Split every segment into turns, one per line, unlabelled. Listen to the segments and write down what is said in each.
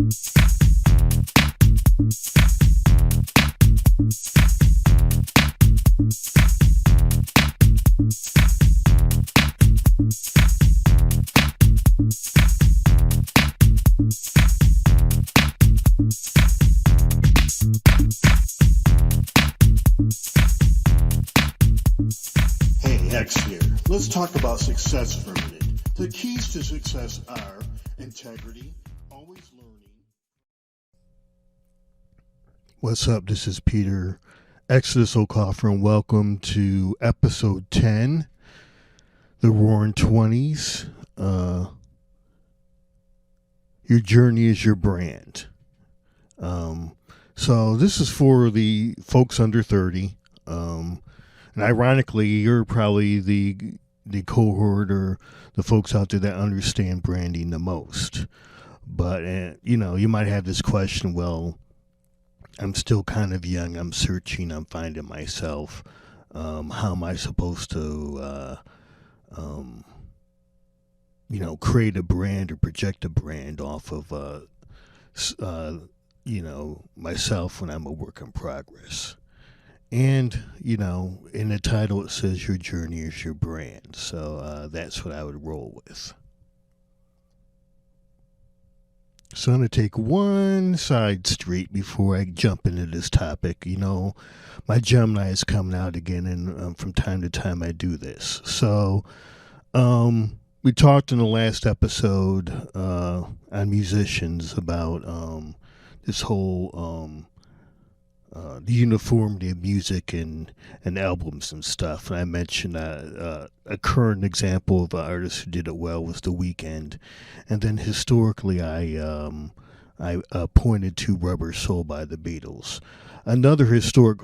Hey, X here. Let's talk about success for a minute. The keys to success are integrity, always learning. What's up? This is Peter Exodus O'Coffer, and welcome to episode 10, The Roaring 20s. Your journey is your brand. So this is for the folks under 30. And ironically, you're probably the cohort or the folks out there that understand branding the most. But, you might have this question, well, I'm still kind of young. I'm searching. I'm finding myself. How am I supposed to, create a brand or project a brand off of, myself when I'm a work in progress? And, in the title it says your journey is your brand. So that's what I would roll with. So I'm going to take one side street before I jump into this topic. My Gemini is coming out again, and from time to time I do this. So we talked in the last episode on musicians about this whole the uniformity of music and albums and stuff. And I mentioned a current example of an artist who did it well was The Weeknd. And then historically, I pointed to Rubber Soul by the Beatles. Another historic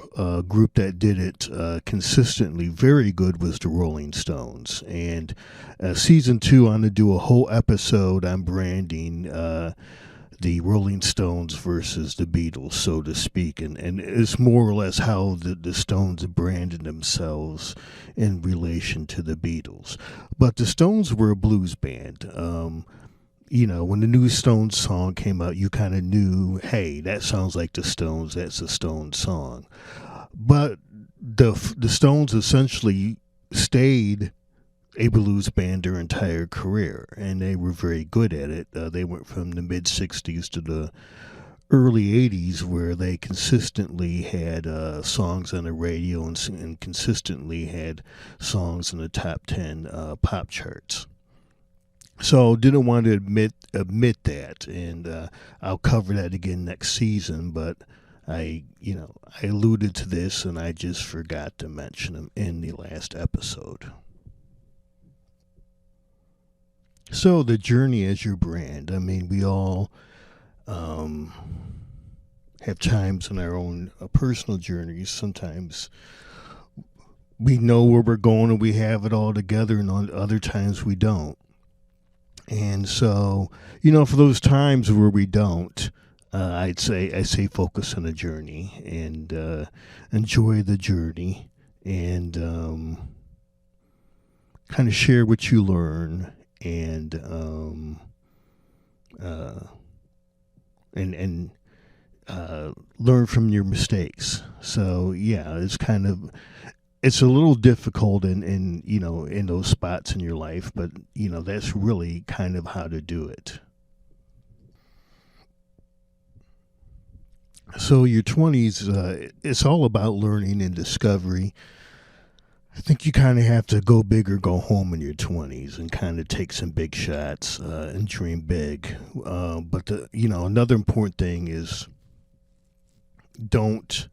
group that did it consistently very good was the Rolling Stones. And season 2, I'm going to do a whole episode on branding the Rolling Stones versus the Beatles, so to speak. And it's more or less how the Stones branded themselves in relation to the Beatles. But the Stones were a blues band. When the new Stones song came out, you kind of knew, hey, that sounds like the Stones, that's a Stones song. But the Stones essentially stayed a blues band their entire career, and they were very good at it. They went from the mid-'60s to the early 80s, where they consistently had songs on the radio and consistently had songs in the top 10 pop charts. So didn't want to admit that, and I'll cover that again next season, but I alluded to this, and I just forgot to mention them in the last episode. So the journey as your brand. I mean, we all have times in our own personal journeys. Sometimes we know where we're going and we have it all together, and on other times we don't. And so, for those times where we don't, I say focus on the journey and enjoy the journey, and kind of share what you learn. And learn from your mistakes. So yeah, it's a little difficult in those spots in your life, but that's really kind of how to do it. So your 20s, it's all about learning and discovery. I think you kind of have to go big or go home in your 20s and kind of take some big shots and dream big. But another important thing is don't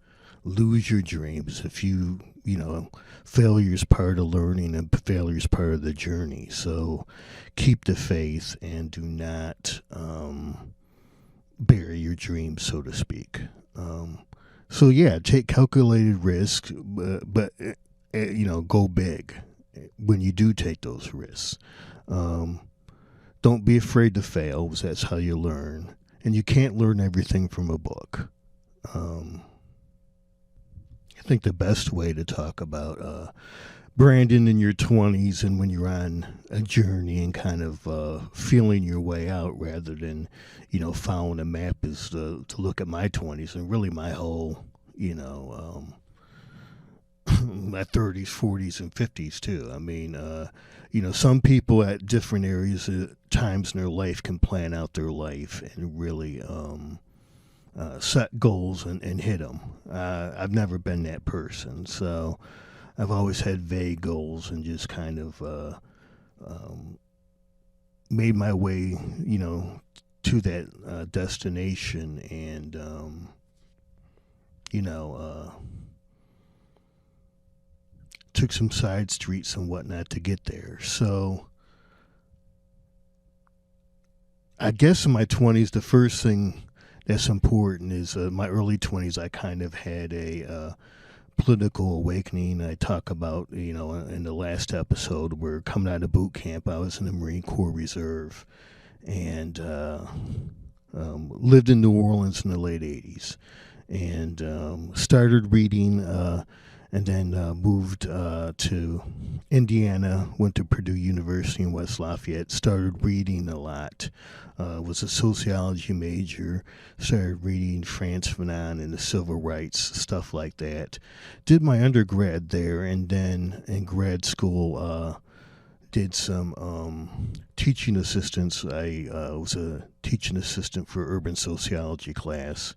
lose your dreams. If failure is part of learning and failure is part of the journey. So keep the faith and do not bury your dreams, so to speak. So yeah, take calculated risks, but go big when you do take those risks. Don't be afraid to fail, because that's how you learn. And you can't learn everything from a book. I think the best way to talk about Brandon in your 20s and when you're on a journey and kind of feeling your way out rather than, following a map is to look at my 20s and really my whole, my 30s, 40s, and 50s too. I mean, some people at different areas, times in their life can plan out their life and really set goals and hit them. I've never been that person, so I've always had vague goals and just kind of um, made my way, to that destination and, you know, took some side streets and whatnot to get there. So I guess in my 20s, the first thing that's important is my early 20s, I kind of had a political awakening. I talk about, in the last episode where coming out of boot camp, I was in the Marine Corps Reserve and lived in New Orleans in the late 80s and started reading and then moved to Indiana, went to Purdue University in West Lafayette, started reading a lot. Was a sociology major, started reading Frantz Fanon and the civil rights, stuff like that. Did my undergrad there, and then in grad school, did some teaching assistants. I was a teaching assistant for urban sociology class.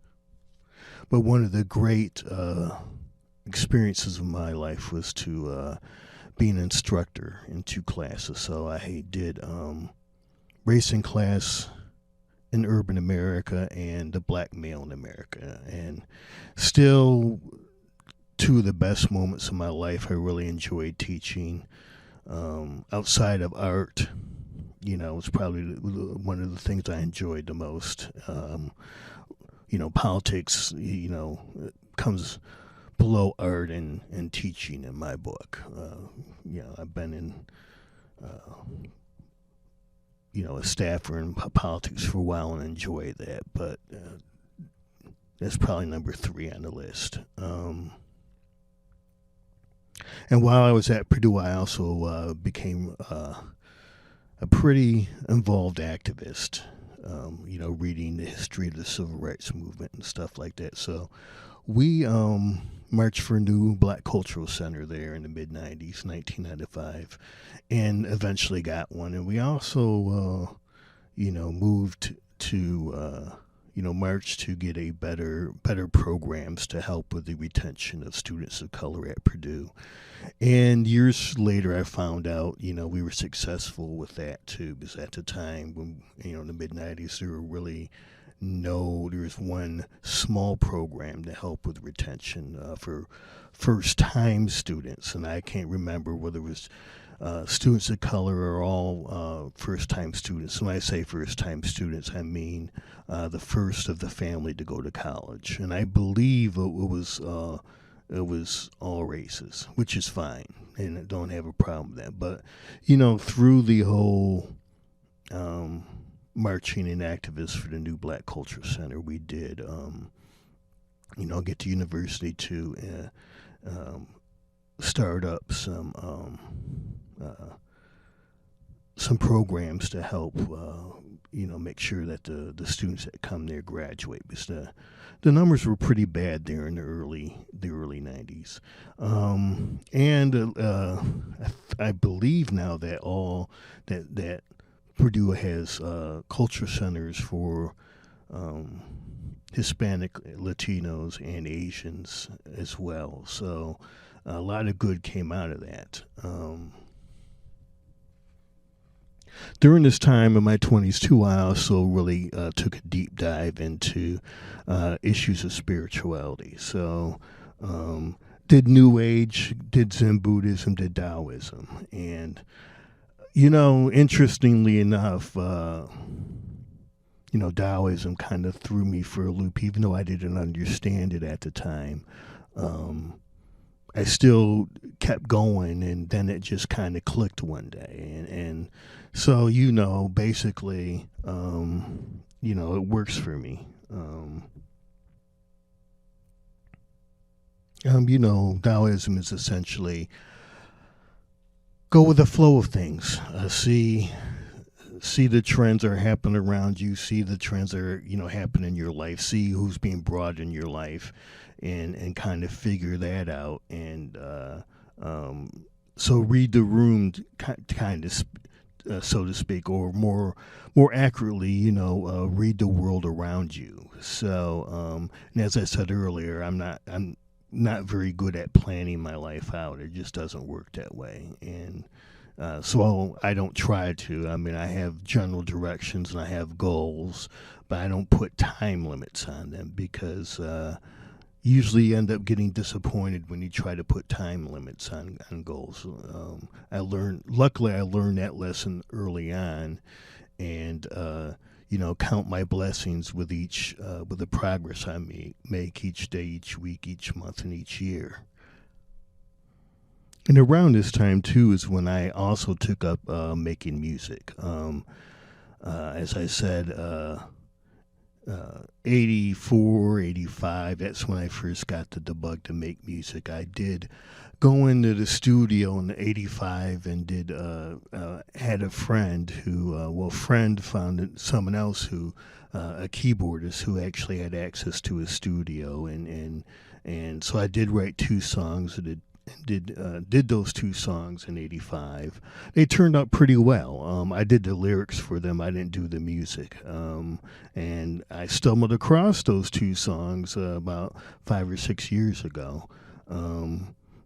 But one of the great experiences of my life was to be an instructor in two classes. So I did racing class in urban America and the black male in America. And still, two of the best moments of my life. I really enjoyed teaching. Outside of art, it's probably one of the things I enjoyed the most. Politics, comes below art and teaching in my book. I've been in, a staffer in politics for a while and enjoy that, but that's probably number 3 on the list. And while I was at Purdue, I also became a pretty involved activist, reading the history of the civil rights movement and stuff like that. So we marched for a new Black Cultural Center there in the mid-90s, 1995, and eventually got one. And we also, moved to, march to get a better programs to help with the retention of students of color at Purdue. And years later, I found out, we were successful with that too, because at the time, when, in the mid-90s, there was one small program to help with retention for first-time students, and I can't remember whether it was students of color or all first-time students. When I say first-time students, I mean the first of the family to go to college, and I believe it was all races, which is fine, and I don't have a problem with that. But through the whole marching and activists for the new Black Culture Center, we did, get the university to start up some programs to help, make sure that the students that come there graduate, because the numbers were pretty bad there in the early 90s, and I believe now that all that Purdue has culture centers for Hispanic, Latinos, and Asians as well. So a lot of good came out of that. During this time in my 20s, too, I also really took a deep dive into issues of spirituality. So did New Age, did Zen Buddhism, did Taoism. And interestingly enough, Taoism kind of threw me for a loop, even though I didn't understand it at the time. I still kept going, and then it just kind of clicked one day. And so, basically, it works for me. Taoism is essentially go with the flow of things. See the trends that are happening around you. See the trends that are happening in your life. See who's being brought in your life, and kind of figure that out. And so read the room, kind of so to speak, or more accurately, read the world around you. So, and as I said earlier, I'm not very good at planning my life out. It just doesn't work that way, and so I don't try to. I mean, I have general directions and I have goals, but I don't put time limits on them because usually you end up getting disappointed when you try to put time limits on goals. Luckily, I learned that lesson early on, and count my blessings with the progress I make each day, each week, each month, and each year. And around this time too is when I also took up making music. As I said, 84, 85, that's when I first got the bug to make music. I did go into the studio in 85 and had a friend friend found someone else a keyboardist who actually had access to a studio, and so I did write two songs. Did those two songs in '85. They turned out pretty well. I did the lyrics for them. I didn't do the music. And I stumbled across those two songs about 5 or 6 years ago.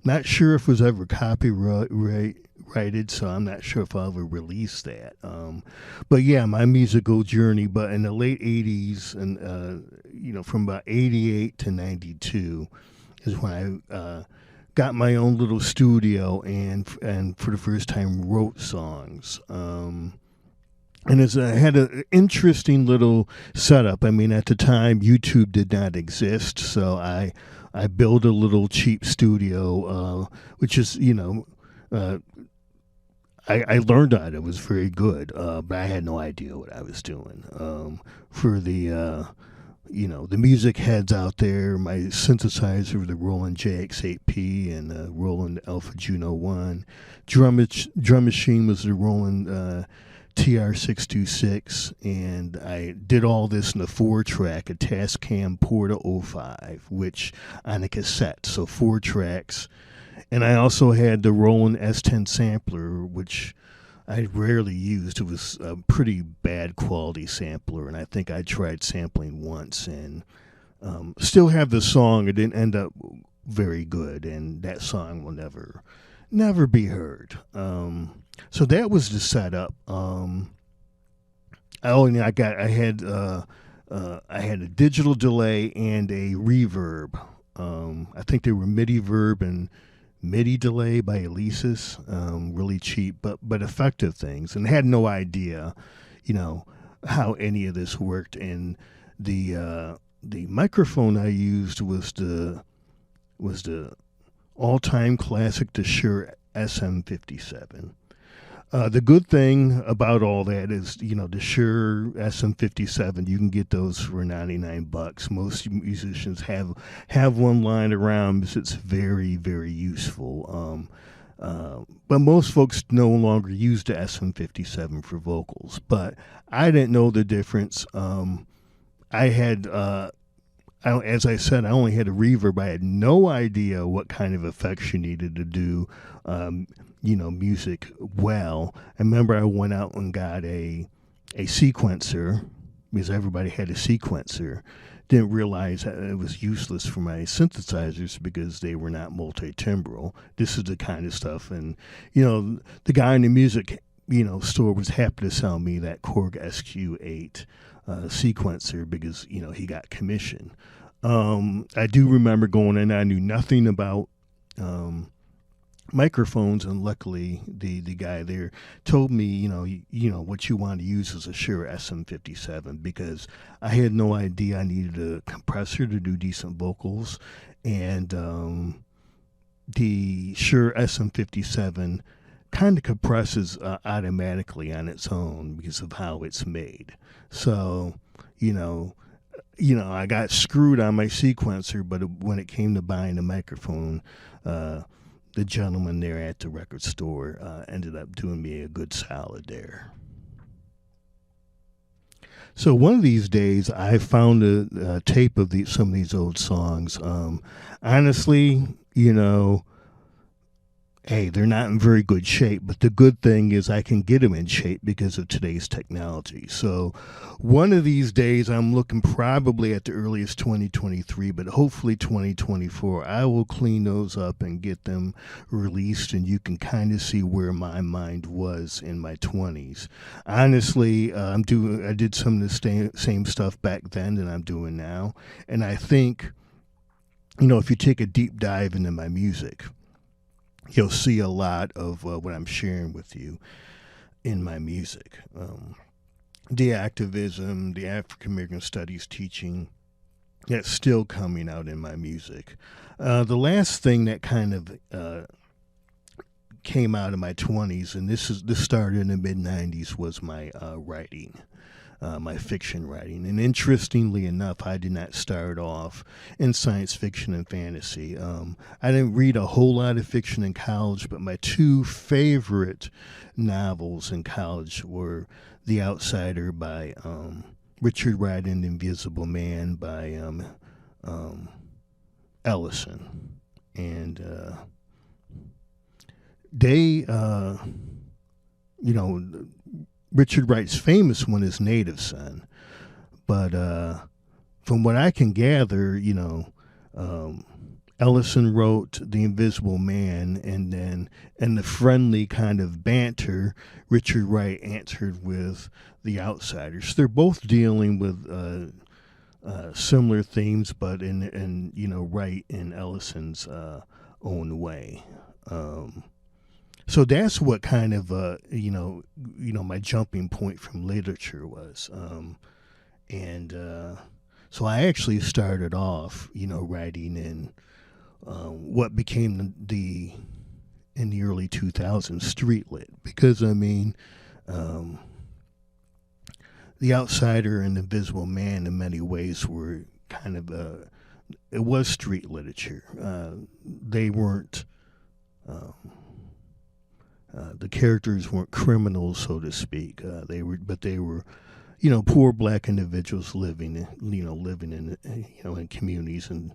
Not sure if it was ever copyrighted, so I'm not sure if I'll ever release that. But yeah, my musical journey. But in the late '80s, and from about '88 to '92, is when I got my own little studio and for the first time wrote songs. And I had an interesting little setup. I mean, at the time, YouTube did not exist, so I built a little cheap studio, which is I learned on it. It was very good, but I had no idea what I was doing. For the music heads out there, my synthesizer, the Roland JX8P and the Roland Alpha Juno 1. Drum machine was the Roland TR626, and I did all this in a 4-track, a Tascam Porta 05, which on a cassette, so 4 tracks. And I also had the Roland S10 sampler, which I rarely used. It was a pretty bad quality sampler, and I think I tried sampling once, and still have the song. It didn't end up very good, and that song will never be heard. So that was the setup. I had a digital delay and a reverb. I think they were MIDI verb and MIDI delay by Alesis, really cheap but effective things, and had no idea, how any of this worked. And the microphone I used was the all-time classic, the Shure SM57. The good thing about all that is, the Shure SM57, you can get those for $99. Most musicians have one lying around because it's very, very useful. But most folks no longer use the SM57 for vocals. But I didn't know the difference. As I said, I only had a reverb. I had no idea what kind of effects you needed to do, music well. I remember I went out and got a sequencer because everybody had a sequencer. Didn't realize that it was useless for my synthesizers because they were not multi-timbral. This is the kind of stuff, and the guy in the music store was happy to sell me that Korg SQ8 sequencer because he got commission. I do remember going in. I knew nothing about microphones, and luckily the guy there told me what you want to use is a Shure SM57, because I had no idea I needed a compressor to do decent vocals, and the Shure SM57 kind of compresses automatically on its own because of how it's made. So I got screwed on my sequencer, but when it came to buying a microphone, the gentleman there at the record store ended up doing me a good solid there. So one of these days, I found a tape of some of these old songs. Honestly, hey, they're not in very good shape, but the good thing is I can get them in shape because of today's technology. So one of these days, I'm looking probably at the earliest 2023, but hopefully 2024, I will clean those up and get them released, and you can kind of see where my mind was in my 20s. Honestly, I did some of the same stuff back then that I'm doing now, and I think, if you take a deep dive into my music, you'll see a lot of what I'm sharing with you in my music. The activism, the African American studies teaching, that's still coming out in my music. The last thing that kind of came out in my 20s, and this started in the mid 90s, was my writing. My fiction writing. And interestingly enough, I did not start off in science fiction and fantasy. I didn't read a whole lot of fiction in college, but my two favorite novels in college were The Outsider by Richard Wright and The Invisible Man by Ellison. And they, Richard Wright's famous one is Native Son, but from what I can gather, Ellison wrote The Invisible Man, and then in the friendly kind of banter, Richard Wright answered with The Outsiders. They're both dealing with similar themes, but in Wright and Ellison's own way. So that's what kind of my jumping point from literature was, and so I actually started off writing in what became in the early 2000s street lit, because The Outsider and The Invisible Man in many ways were kind of it was street literature. They weren't. The characters weren't criminals, so to speak. They were poor black individuals living in communities, and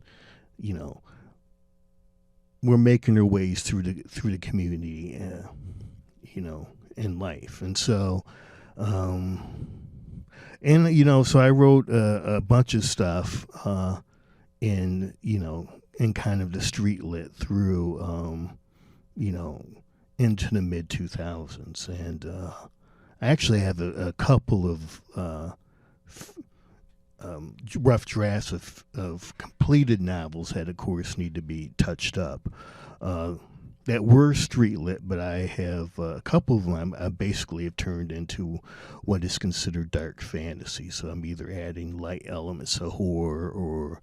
were making their ways through the community, in life. And so, so I wrote a bunch of stuff in kind of the street lit through, into the mid 2000s, and I actually have a couple of rough drafts of completed novels that, of course, need to be touched up. That were street lit, but I have a couple of them I basically have turned into what is considered dark fantasy. So I'm either adding light elements of horror or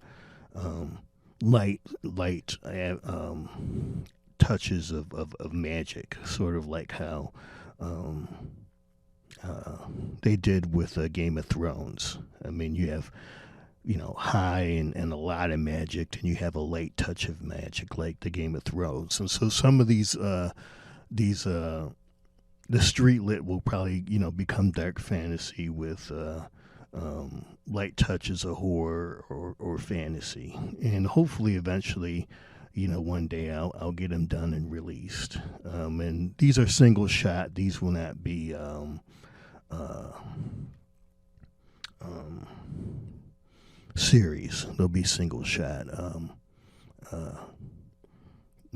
light touches of magic, sort of like how they did with Game of Thrones. You have high and a lot of magic, and you have a light touch of magic like the Game of Thrones. And so some of these the street lit will probably become dark fantasy with light touches of horror or fantasy, and hopefully eventually one day I'll get them done and released. And these are single shot. These will not be series. They'll be single shot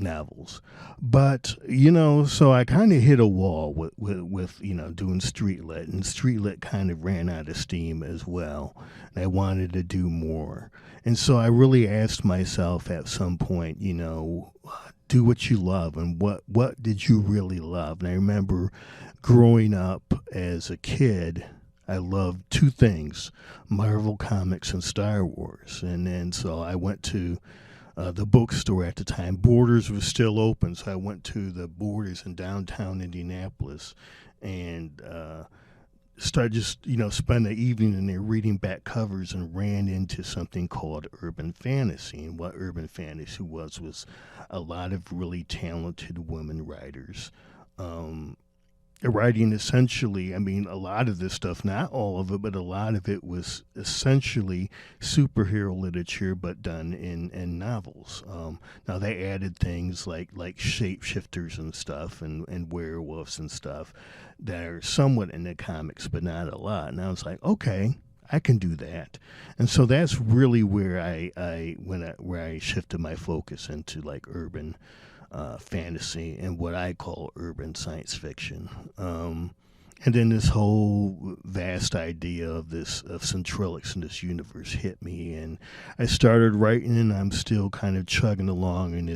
novels. But so I kind of hit a wall with doing street lit, and street lit kind of ran out of steam as well, and I wanted to do more. And so I really asked myself at some point, do what you love, and what did you really love? And I remember growing up as a kid, I loved two things: Marvel Comics and Star Wars. And then so I went to the bookstore at the time. Borders was still open, so I went to the Borders in downtown Indianapolis, and started just, spend the evening in there reading back covers and ran into something called urban fantasy. And what urban fantasy was a lot of really talented women writers. Writing essentially, a lot of this stuff, not all of it, but a lot of it was essentially superhero literature, but done in novels. Now they added things like shapeshifters and stuff, and werewolves and stuff that are somewhat in the comics, but not a lot. And I was like, okay, I can do that. And so that's really where I shifted my focus into like urban fantasy and what I call urban science fiction. And then this whole vast idea of Centralics in this universe hit me, and I started writing, and I'm still kind of chugging along in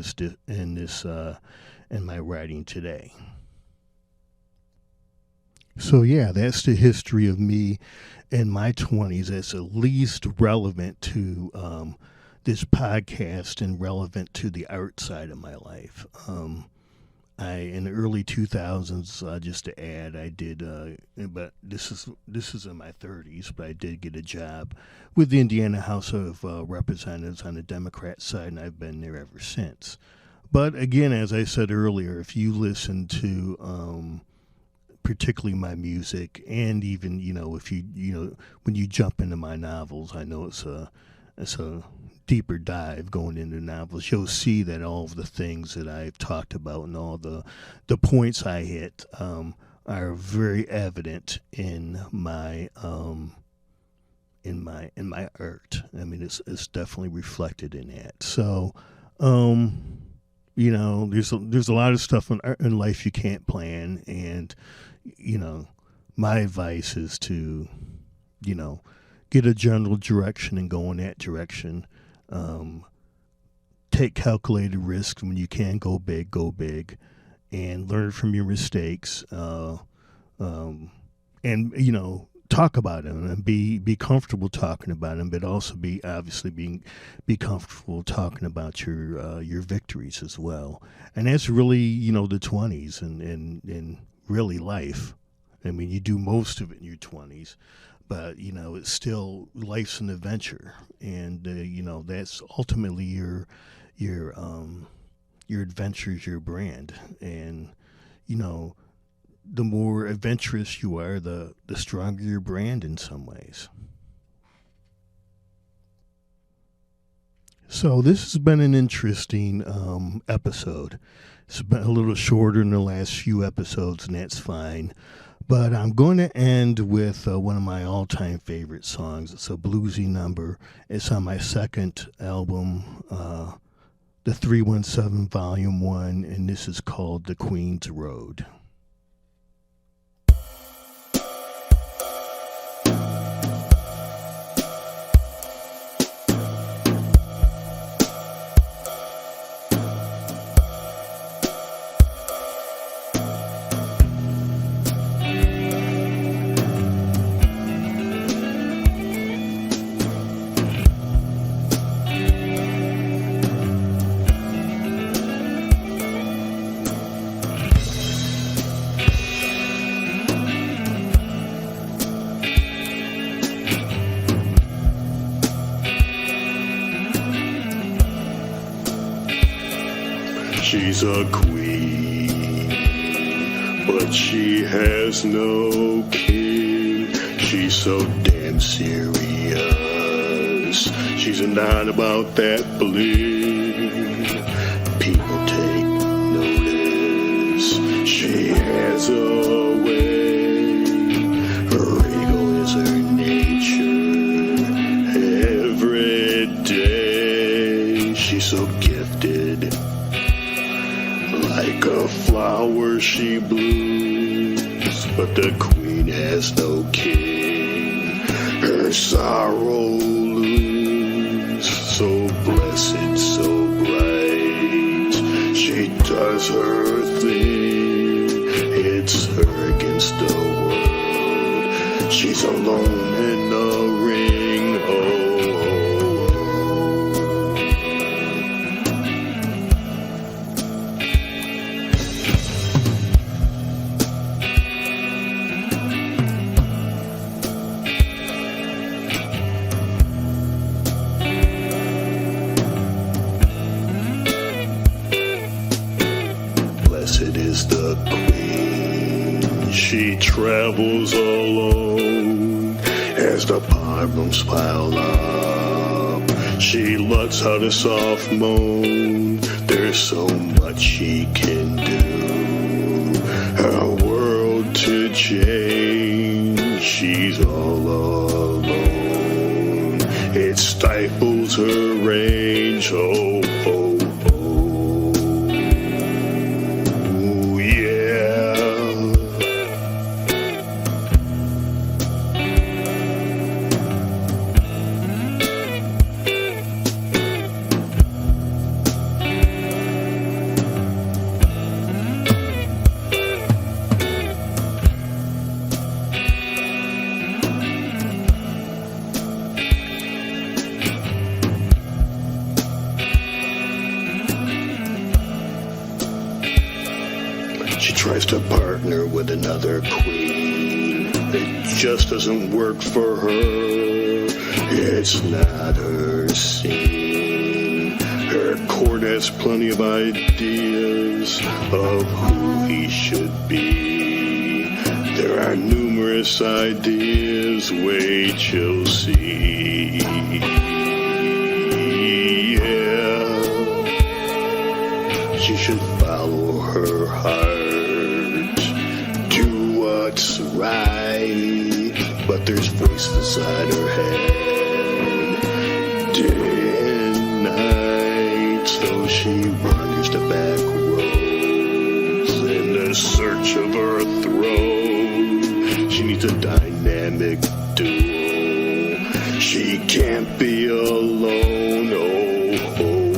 my writing today. So yeah, that's the history of me in my 20s. That's at least relevant to this podcast and relevant to the art side of my life. In the early 2000s, just to add, I did, but this is in my 30s, but I did get a job with the Indiana House of Representatives on the Democrat side, and I've been there ever since. But again, as I said earlier, if you listen to particularly my music, and even if you when you jump into my novels, I know it's a deeper dive going into novels, you'll see that all of the things that I've talked about and all the points I hit are very evident in my art. It's definitely reflected in that. So there's a lot of stuff in life you can't plan, and my advice is to get a general direction and go in that direction. Take calculated risks. When you can go big, and learn from your mistakes. And talk about them and be comfortable talking about them, but also be comfortable talking about your victories as well. And that's really the 20s and really life. You do most of it in your 20s. But it's still, life's an adventure, and that's ultimately your adventure is your brand, and the more adventurous you are, the stronger your brand in some ways. So this has been an interesting episode. It's been a little shorter than the last few episodes, and that's fine. But I'm going to end with one of my all-time favorite songs. It's a bluesy number. It's on my second album, the 317 Volume 1, and this is called The Queen's Road. She's a queen, but she has no king. She's so damn serious. She's not about that bling. People take notice. She has a way. Her ego is her nature. Every day she's so gifted. Like a flower she blooms, but the queen has no king. Her sorrow looms, so blessed, so bright. She does her thing, it's her against the world. She's alone in the ring, oh. travels alone as the problems pile up. She lets out a soft moan. There's so much she can do. Her world to change. She's all alone. It stifles her range. Oh, oh, oh, yeah. She tries to partner with another queen. It just doesn't work for her. It's not her scene. Her court has plenty of ideas of who he should be. There are numerous ideas. Wait, you'll see. Yeah. She should follow her heart. What's right, but there's voices inside her head day and night, so she wanders the back roads in the search of her throne. She needs a dynamic duo. She can't be alone. Oh, oh,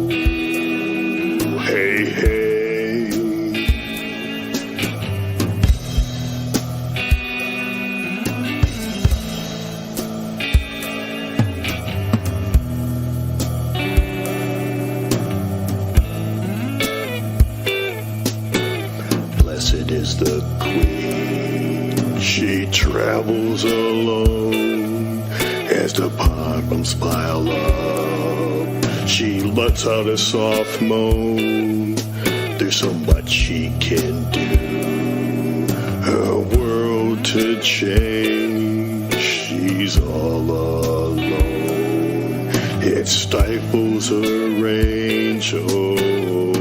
oh. Hey, hey. Blessed is the queen. She travels alone as the problems pile up. She lets out a soft moan. There's so much she can do. Her world to change. She's all alone. It stifles her range. Oh.